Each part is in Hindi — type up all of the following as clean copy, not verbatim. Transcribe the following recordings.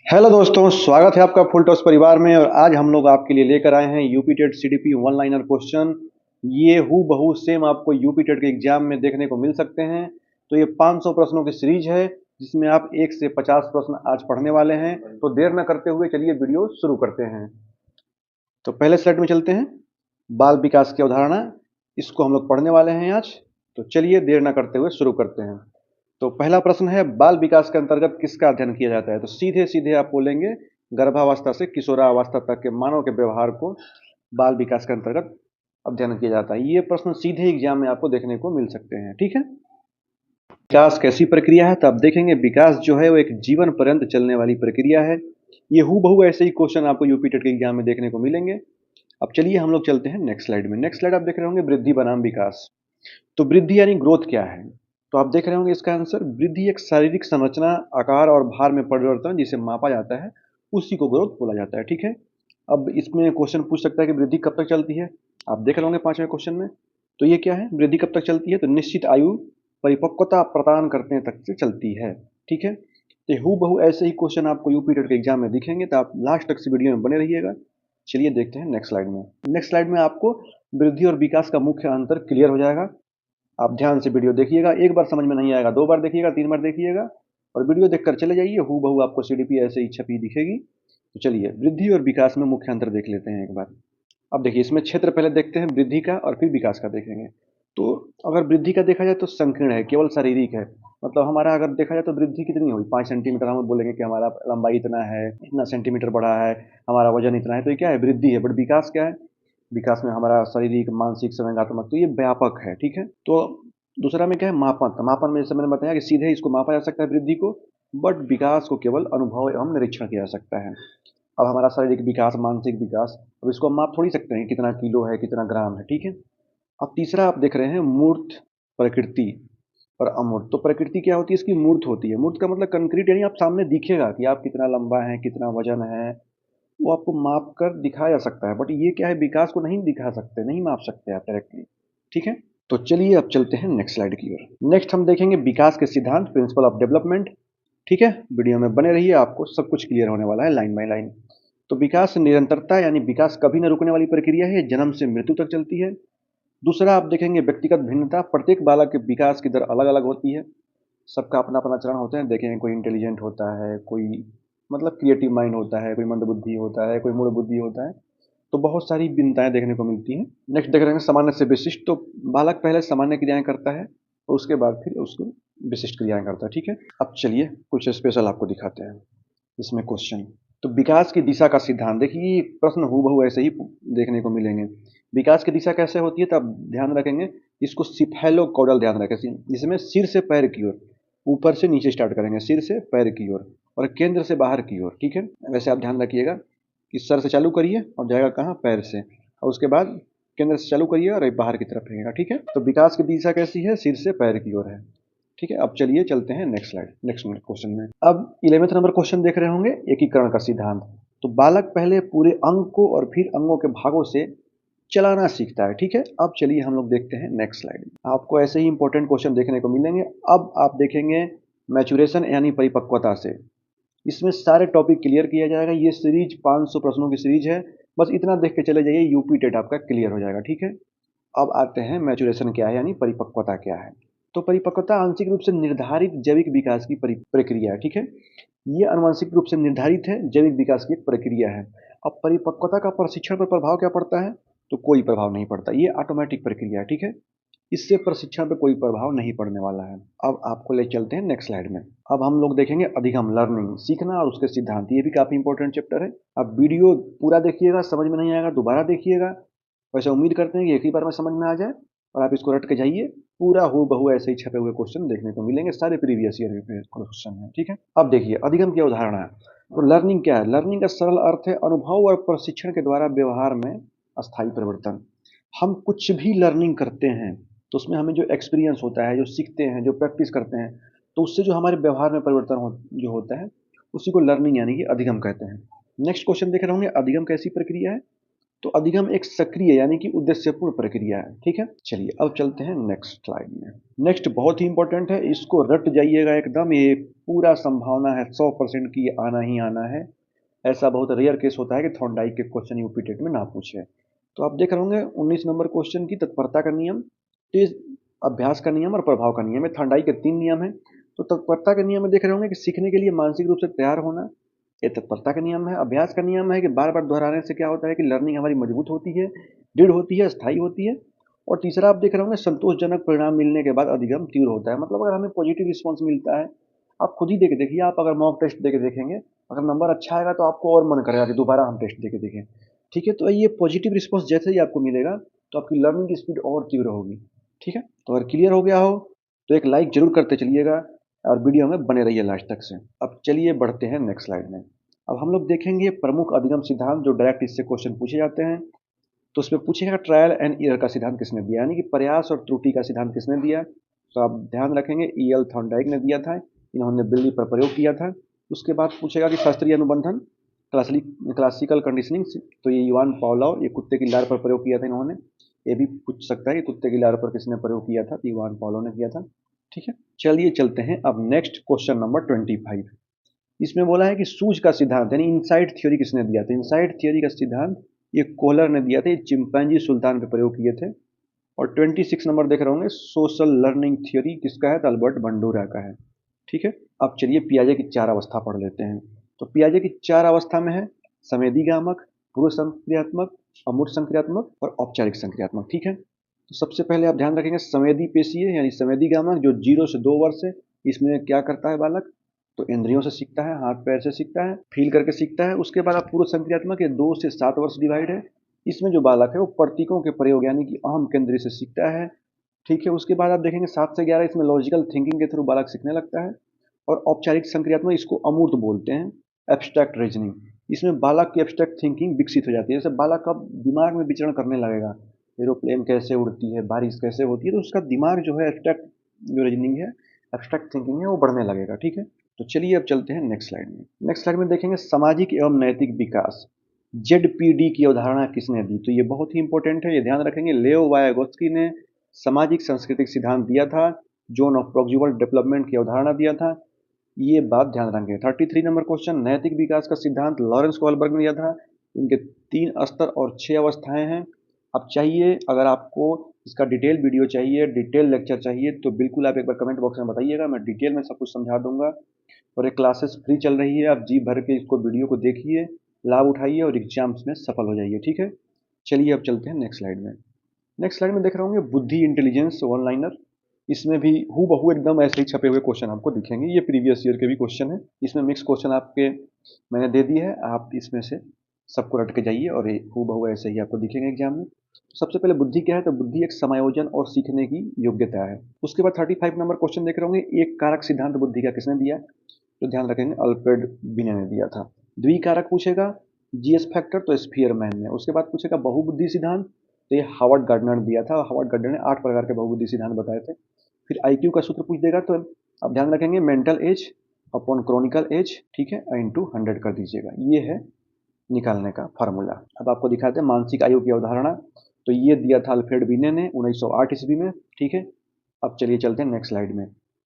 हेलो दोस्तों, स्वागत है आपका फुल टॉस परिवार में। और आज हम लोग आपके लिए लेकर आए हैं UP TET CDP one liner question. ये हू बहू सेम आपको यूपी टेट के एग्जाम में देखने को मिल सकते हैं। तो ये 500 प्रश्नों की सीरीज है जिसमें आप 1 से 50 प्रश्न आज पढ़ने वाले हैं। तो देर न करते हुए चलिए वीडियो शुरू करते हैं। तो पहले स्लाइड में चलते हैं। बाल विकास की अवधारणा, इसको हम लोग पढ़ने वाले हैं आज। तो चलिए देर न करते हुए शुरू करते हैं। तो पहला प्रश्न है, बाल विकास के अंतर्गत किसका अध्ययन किया जाता है? तो सीधे सीधे आप बोलेंगे गर्भावस्था से किशोरावस्था तक के मानव के व्यवहार को बाल विकास के अंतर्गत अध्ययन किया जाता है। ये प्रश्न सीधे एग्जाम में आपको देखने को मिल सकते हैं। ठीक है, विकास कैसी प्रक्रिया है? तो आप देखेंगे विकास जो है वो एक जीवन पर्यंत चलने वाली प्रक्रिया है। ये हूबहू ऐसे ही क्वेश्चन आपको यूपी टेट के एग्जाम में देखने को मिलेंगे। अब चलिए हम लोग चलते हैं नेक्स्ट स्लाइड में। नेक्स्ट स्लाइड आप देख रहे होंगे वृद्धि बनाम विकास। तो वृद्धि यानी ग्रोथ क्या है? तो आप देख रहे होंगे इसका आंसर, वृद्धि एक शारीरिक संरचना, आकार और भार में परिवर्तन जिसे मापा जाता है, उसी को ग्रोथ बोला जाता है। ठीक है, अब इसमें क्वेश्चन पूछ सकता है कि वृद्धि कब तक चलती है। आप देख रहे होंगे 5वें क्वेश्चन में। तो ये क्या है, वृद्धि कब तक चलती है? तो निश्चित आयु परिपक्वता प्रदान करने तक से चलती है। ठीक है, तो हूबहू ऐसे ही क्वेश्चन आपको यूपी टेट के एग्जाम में दिखेंगे, तो आप लास्ट तक से वीडियो में बने रहिएगा। चलिए देखते हैं नेक्स्ट स्लाइड में। नेक्स्ट स्लाइड में आपको वृद्धि और विकास का मुख्य अंतर क्लियर हो जाएगा। आप ध्यान से वीडियो देखिएगा, एक बार समझ में नहीं आएगा 2 बार देखिएगा, 3 बार देखिएगा और वीडियो देखकर चले जाइए। हूबहू आपको सीडीपी ऐसे ही छपी दिखेगी। तो चलिए वृद्धि और विकास में मुख्य अंतर देख लेते हैं एक बार। अब देखिए इसमें क्षेत्र पहले देखते हैं वृद्धि का और फिर विकास का देखेंगे। तो अगर वृद्धि का देखा जाए तो संकीर्ण है, केवल शारीरिक है। मतलब हमारा अगर देखा जाए तो वृद्धि कितनी हुई, 5 सेंटीमीटर। हम बोलेंगे कि हमारा लंबाई इतना है, इतना सेंटीमीटर बढ़ा है, हमारा वजन इतना है, तो ये क्या है, वृद्धि है। बट विकास क्या है? विकास में हमारा शारीरिक, मानसिक, संवेदनात्मक, तो ये व्यापक है। ठीक है, तो दूसरा में क्या है, मापन। तो मापन में जैसे मैंने बताया कि सीधे इसको मापा जा सकता है वृद्धि को, बट विकास को केवल अनुभव एवं निरीक्षण किया जा सकता है। अब हमारा शारीरिक विकास, मानसिक विकास, अब इसको हम माप थोड़ी सकते हैं कितना किलो है, कितना ग्राम है। ठीक है, अब तीसरा आप देख रहे हैं मूर्त, प्रकृति और अमूर्त। तो प्रकृति क्या होती है, इसकी मूर्त होती है। मूर्त का मतलब कंक्रीट, यानी आप सामने दिखेगा कि आप कितना लंबा है, कितना वजन है, वो आपको माप कर दिखाया जा सकता है। बट ये क्या है, विकास को नहीं दिखा सकते, नहीं माप सकते आप डायरेक्टली। ठीक है, तो चलिए अब चलते हैं नेक्स्ट स्लाइड की ओर। नेक्स्ट हम देखेंगे विकास के सिद्धांत, प्रिंसिपल ऑफ डेवलपमेंट। ठीक है, वीडियो में बने रहिए, आपको सब कुछ क्लियर होने वाला है लाइन बाय लाइन। तो विकास निरंतरता, यानी विकास कभी न रुकने वाली प्रक्रिया है, जन्म से मृत्यु तक चलती है। दूसरा आप देखेंगे व्यक्तिगत भिन्नता, प्रत्येक बालक के विकास की दर अलग अलग होती है। सबका अपना अपना चरण होते हैं। देखेंगे कोई इंटेलिजेंट होता है, कोई मतलब क्रिएटिव माइंड होता है, कोई मंदबुद्धि होता है, कोई मूढ़ बुद्धि होता है। तो बहुत सारी भिन्नताएं देखने को मिलती हैं। नेक्स्ट देख रहे हैं सामान्य से विशिष्ट। तो बालक पहले सामान्य क्रियाएं करता है और उसके बाद फिर उसको विशिष्ट क्रियाएं करता है। ठीक है, अब चलिए कुछ स्पेशल आपको दिखाते हैं इसमें क्वेश्चन। तो विकास की दिशा का सिद्धांत, देखिए ये प्रश्न हूबहू ऐसे ही देखने को मिलेंगे। विकास की दिशा कैसे होती है, तो आप ध्यान रखेंगे इसको सिफेलोकॉडल ध्यान रखें, जिसमें सिर से पैर की ओर, ऊपर से नीचे स्टार्ट करेंगे, सिर से पैर की ओर और केंद्र से बाहर की ओर। ठीक है, वैसे आप ध्यान रखिएगा कि सर से चालू करिए और जाएगा कहाँ, पैर से, और उसके बाद केंद्र से चालू करिए और बाहर की तरफ रहेगा। ठीक है, तो विकास की दिशा कैसी है, सिर से पैर की ओर है। ठीक है, अब चलिए चलते हैं नेक्स्ट स्लाइड, नेक्स्ट क्वेश्चन में। अब 11वें नंबर क्वेश्चन देख रहे होंगे, एकीकरण का सिद्धांत। तो बालक पहले पूरे अंग को और फिर अंगों के भागों से चलाना सीखता है। ठीक है, अब चलिए हम लोग देखते हैं नेक्स्ट स्लाइड में। आपको ऐसे ही इंपॉर्टेंट क्वेश्चन देखने को मिलेंगे। अब आप देखेंगे मैचुरेशन यानी परिपक्वता से। इसमें सारे टॉपिक क्लियर किया जाएगा। ये सीरीज 500 प्रश्नों की सीरीज है, बस इतना देख के चले जाइए, यूपी टेट आपका क्लियर हो जाएगा। ठीक है, अब आते हैं मैचुरेशन क्या है, यानी परिपक्वता क्या है। तो परिपक्वता आंशिक रूप से निर्धारित जैविक विकास की प्रक्रिया है। ठीक है, ये आनुवंशिक रूप से निर्धारित है जैविक विकास की एक प्रक्रिया है। अब परिपक्वता का प्रशिक्षण पर प्रभाव क्या पड़ता है? तो कोई प्रभाव नहीं पड़ता, ये ऑटोमेटिक प्रक्रिया है। ठीक है, इससे प्रशिक्षण पर कोई प्रभाव नहीं पड़ने वाला है। अब आपको ले चलते हैं नेक्स्ट स्लाइड में। अब हम लोग देखेंगे अधिगम, लर्निंग, सीखना और उसके सिद्धांत। ये भी काफी इंपॉर्टेंट चैप्टर है। अब वीडियो पूरा देखिएगा, समझ में नहीं आएगा दोबारा देखिएगा। वैसे उम्मीद करते हैं कि एक ही बार में समझ में आ जाए और आप इसको रट के जाइए। पूरा हूबहू ऐसे ही छपे हुए क्वेश्चन देखने को मिलेंगे, सारे प्रीवियस ईयर के क्वेश्चन हैं। ठीक है, अब देखिए अधिगम की अवधारणा है। तो लर्निंग क्या है? लर्निंग का सरल अर्थ है अनुभव और प्रशिक्षण के द्वारा व्यवहार में अस्थायी परिवर्तन। हम कुछ भी लर्निंग करते हैं तो उसमें हमें जो एक्सपीरियंस होता है, जो सीखते हैं, जो प्रैक्टिस करते हैं, तो उससे जो हमारे व्यवहार में परिवर्तन जो होता है, उसी को लर्निंग यानी कि अधिगम कहते हैं। नेक्स्ट क्वेश्चन देख रहे होंगे, अधिगम कैसी प्रक्रिया है? तो अधिगम एक सक्रिय यानी कि उद्देश्यपूर्ण प्रक्रिया है। ठीक है, चलिए अब चलते हैं नेक्स्ट स्लाइड में। नेक्स्ट बहुत ही इंपॉर्टेंट है, इसको रट जाइएगा एकदम, ये पूरा संभावना है 100% की ये आना ही आना है। ऐसा बहुत रेयर केस होता है कि थॉर्नडाइक के क्वेश्चन यूपी टेट में ना पूछे। तो आप देख रहे होंगे 19 नंबर क्वेश्चन की तत्परता का नियम, तेज अभ्यास का नियम और प्रभाव का नियम है। थॉर्नडाइक के 3 नियम है। तो तत्परता के नियम में देख रहे होंगे कि सीखने के लिए मानसिक रूप से तैयार होना, ये तत्परता का नियम है। अभ्यास का नियम है कि बार बार दोहराने से क्या होता है कि लर्निंग हमारी मजबूत होती है, दृढ़ होती है, स्थायी होती है। और तीसरा आप देख रहे होंगे संतोषजनक परिणाम मिलने के बाद अधिगम तीव्र होता है। मतलब अगर हमें पॉजिटिव रिस्पॉन्स मिलता है, आप खुद ही देख देखिए, आप अगर मॉक टेस्ट दे के देखेंगे, अगर नंबर अच्छा आएगा तो आपको और मन करेगा कि दोबारा हम टेस्ट दे के देखें। ठीक है, तो ये पॉजिटिव रिस्पॉन्स जैसे ही आपको मिलेगा तो आपकी लर्निंग की स्पीड और तीव्र होगी। ठीक है, तो अगर क्लियर हो गया हो तो एक लाइक जरूर करते चलिएगा और वीडियो में बने रहिए लास्ट तक से। अब चलिए बढ़ते हैं नेक्स्ट स्लाइड में। अब हम लोग देखेंगे प्रमुख अधिगम सिद्धांत जो डायरेक्ट इससे क्वेश्चन पूछे जाते हैं। तो उसमें पूछेगा ट्रायल एंड एरर का सिद्धांत किसने दिया, यानी कि प्रयास और त्रुटि का सिद्धांत किसने दिया। तो आप ध्यान रखेंगे ई.एल. थॉर्नडाइक ने दिया था, इन्होंने बिल्ली पर प्रयोग किया था। उसके बाद पूछेगा कि शास्त्रीय अनुबंधन क्लासिकल कंडीशनिंग, तो ये इवान पावलोव, ये कुत्ते की लार पर प्रयोग किया था इन्होंने। ये भी पूछ सकता है कि कुत्ते की लार पर किसने प्रयोग किया था, तो इवान पावलोव ने किया था। ठीक है, चलिए चलते हैं अब नेक्स्ट क्वेश्चन नंबर 25। इसमें बोला है कि सूझ का सिद्धांत यानी इनसाइट थ्योरी किसने दिया था। इनसाइट थ्योरी का सिद्धांत ये कोहलर ने दिया था, ये चिंपैंजी सुल्तान पे प्रयोग किए थे। और 26 नंबर देख रहे होंगे सोशल लर्निंग थ्योरी किसका है, तो अल्बर्ट बंडूरा का है। ठीक है, अब चलिए पियाजे की 4 अवस्था पढ़ लेते हैं। तो पियाजे की 4 अवस्था में है संवेदीगामक, पूर्व संक्रियात्मक, अमूर्त संक्रियात्मक और औपचारिक संक्रियात्मक। ठीक है, तो सबसे पहले आप ध्यान रखेंगे संवेदी पेशीय यानी संवेदीगामक जो 0 से 2 वर्ष है, इसमें क्या करता है बालक, तो इंद्रियों से सीखता है, हाथ पैर से सीखता है, फील करके सीखता है। उसके बाद आप पूर्व संक्रियात्मक, ये 2 से 7 वर्ष डिवाइड है। इसमें जो बालक है वो प्रतीकों के प्रयोग यानी कि अहम केंद्र से सीखता है। ठीक है, उसके बाद आप देखेंगे 7 से 11 इसमें लॉजिकल थिंकिंग के थ्रू बालक सीखने लगता है। और औपचारिक संक्रियात्मक इसको अमूर्त बोलते हैं, एब्स्ट्रैक्ट रीजनिंग। इसमें बालक की एब्स्ट्रैक्ट थिंकिंग विकसित हो जाती है, जैसे बालक का दिमाग में विचरण करने लगेगा, एरोप्लेन कैसे उड़ती है, बारिश कैसे होती है, तो उसका दिमाग जो है एब्स्ट्रैक्ट जो रीजनिंग है, एब्स्ट्रैक्ट थिंकिंग है, वो बढ़ने लगेगा। ठीक है, तो चलिए अब चलते हैं नेक्स्ट स्लाइड में। नेक्स्ट स्लाइड में देखेंगे सामाजिक एवं नैतिक विकास, जेडपीडी की अवधारणा किसने दी। तो ये बहुत ही इंपॉर्टेंट है, ये ध्यान रखेंगे। लेओ वायागोत्स्की ने सामाजिक सांस्कृतिक सिद्धांत दिया था, जोन ऑफ प्रोक्सिमल डेवलपमेंट की अवधारणा दिया था। ये बात ध्यान रखेंगे। 33 नंबर क्वेश्चन, नैतिक विकास का सिद्धांत लॉरेंस कोलबर्ग ने दिया था। इनके 3 स्तर और 6 अवस्थाएं हैं। अब चाहिए, अगर आपको इसका डिटेल वीडियो चाहिए, डिटेल लेक्चर चाहिए, तो बिल्कुल आप एक बार कमेंट बॉक्स में बताइएगा, मैं डिटेल में सब कुछ समझा दूंगा। और ये क्लासेस फ्री चल रही है, आप जी भर के इसको वीडियो को देखिए, लाभ उठाइए और एग्जाम्स में सफल हो जाइए। ठीक है, चलिए अब चलते हैं नेक्स्ट स्लाइड में। नेक्स्ट स्लाइड में देख रहे होंगे बुद्धि इंटेलिजेंस वन लाइनर। इसमें भी हु बहू एकदम ऐसे ही छपे हुए क्वेश्चन आपको दिखेंगे, ये प्रीवियस ईयर के भी क्वेश्चन है। इसमें मिक्स क्वेश्चन आपके मैंने दे दिए है, आप इसमें से सबको रट के जाइए और हु बहू ऐसे ही आपको दिखेंगे एग्जाम में। सबसे पहले बुद्धि क्या है, तो बुद्धि एक समायोजन और सीखने की योग्यता है। उसके बाद 35 नंबर क्वेश्चन देख रहे होंगे एक कारक सिद्धांत बुद्धि का किसने दिया, तो ध्यान रखेंगे अल्फ्रेड बिने ने दिया था। द्विकारक पूछेगा, जीएस फैक्टर, तो स्फीयरमैन ने। उसके बाद पूछेगा बहुबुद्धि सिद्धांत, तो ये हावर्ड गार्डनर ने दिया था। हावर्ड गार्डनर ने 8 प्रकार के बहुबुद्धि सिद्धांत बताए थे। फिर आईक्यू का सूत्र पूछ देगा, तो आप ध्यान रखेंगे mental age upon chronicle age, ठीक है, इंटू 100 कर दीजिएगा, ये है निकालने का फार्मूला। अब आपको दिखाते हैं मानसिक आयु की अवधारणा, तो ये दिया था अल्फ्रेड बिने ने 1908 ईस्वी में। ठीक है, अब चलिए चलते हैं नेक्स्ट स्लाइड में।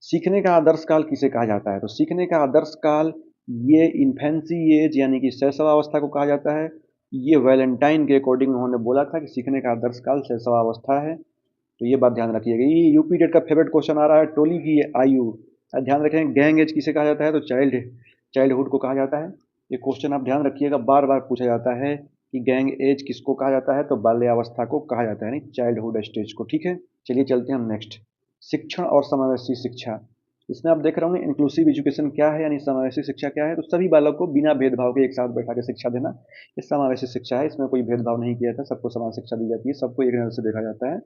सीखने का आदर्श काल किसे कहा जाता है, तो सीखने का आदर्श काल ये इन्फेंसी एज यानी कि शैशवावस्था को कहा जाता है। ये वैलेंटाइन के अकॉर्डिंग उन्होंने बोला था कि सीखने का आदर्श काल शैशवावस्था है। तो ये बात ध्यान रखिएगा। ये यूपी टेट का फेवरेट क्वेश्चन आ रहा है, टोली की आयु। ध्यान रखें, गैंग एज किसे कहा जाता है, तो चाइल्डहुड को कहा जाता है। ये क्वेश्चन आप ध्यान रखिएगा, बार बार पूछा जाता है कि गैंग एज किसको कहा जाता है, तो बाल्यावस्था को कहा जाता है, यानी चाइल्डहुड स्टेज को। ठीक है, चलिए चलते हैं हम नेक्स्ट, शिक्षण और समावेशी शिक्षा। इसमें आप देख रहे होंगे इंक्लूसिव एजुकेशन क्या है, यानी समावेशी शिक्षा क्या है, तो सभी बालक को बिना भेदभाव के एक साथ बैठा के शिक्षा देना, ये समावेशी शिक्षा है। इसमें कोई भेदभाव नहीं किया जाता, सबको समान शिक्षा दी जाती है, सबको एक नजर से देखा जाता है।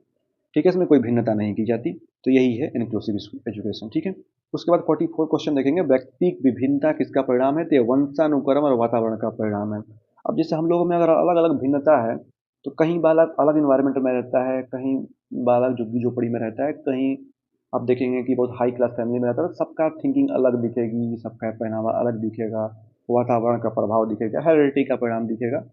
ठीक है, इसमें कोई भिन्नता नहीं की जाती, तो यही है इंक्लूसिव एजुकेशन। ठीक है, उसके बाद 44 क्वेश्चन देखेंगे, व्यक्ति विभिन्नता किसका परिणाम है, तो ये वंशानुक्रम और वातावरण का परिणाम है। अब जैसे हम लोगों में अगर अलग अलग भिन्नता है, तो कहीं बालक अलग इन्वायरमेंट में रहता है, कहीं बालक झुग्गी झोपड़ी में रहता है, कहीं आप देखेंगे कि बहुत हाई क्लास फैमिली में रहता है, तो सबका थिंकिंग अलग दिखेगी, सबका पहनावा अलग दिखेगा, वातावरण का प्रभाव दिखेगा, हेरिडिटी का परिणाम दिखेगा।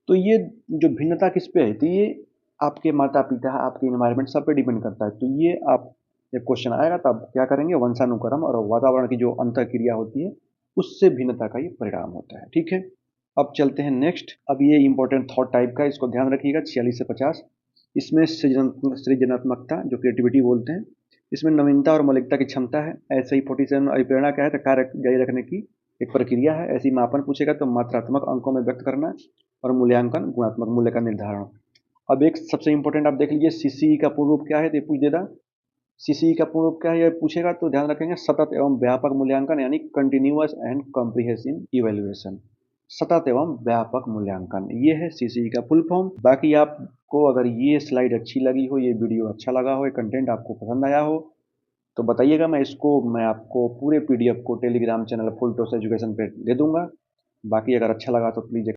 तो ये जो भिन्नता किस पे है, तो ये आपके माता पिता, आपके इन्वायरमेंट सब पे डिपेंड करता है। तो ये आप जब क्वेश्चन आएगा तब क्या करेंगे, वंशानुक्रम और वातावरण की जो अंतःक्रिया होती है उससे भिन्नता का ये परिणाम होता है। ठीक है, अब चलते हैं नेक्स्ट। अब ये इंपॉर्टेंट थॉट टाइप का, इसको ध्यान रखिएगा, 46 से 50। इसमें सृजनात्मकता जो क्रिएटिविटी बोलते हैं, इसमें नवीनता और मौलिकता की क्षमता है। ऐसे ही 47 अभिप्रेरणा क्या है, तो कार्य जारी रखने की एक प्रक्रिया है। ऐसी मापन पूछेगा तो मात्रात्मक अंकों में व्यक्त करना, और मूल्यांकन गुणात्मक मूल्य का निर्धारण। अब एक सबसे इंपॉर्टेंट आप देख लीजिए, सीसीई का पूर्ण रूप क्या है, तो ये पूछ देगा। सीसीई का पूर्ण रूप क्या है ये पूछेगा तो ध्यान रखेंगे, सतत एवं व्यापक मूल्यांकन, यानी कंटिन्यूअस एंड कॉम्प्रिहेंसिव इवेल्युएशन। सतत एवं व्यापक मूल्यांकन, ये है सीसीई का फुल फॉर्म। बाकी आपको अगर ये स्लाइड अच्छी लगी हो, ये वीडियो अच्छा लगा हो, ये कंटेंट आपको पसंद आया हो, तो बताइएगा। मैं आपको पूरे पीडीएफ को Telegram channel full toss education पे दे दूंगा। बाकी अगर अच्छा लगा तो प्लीज़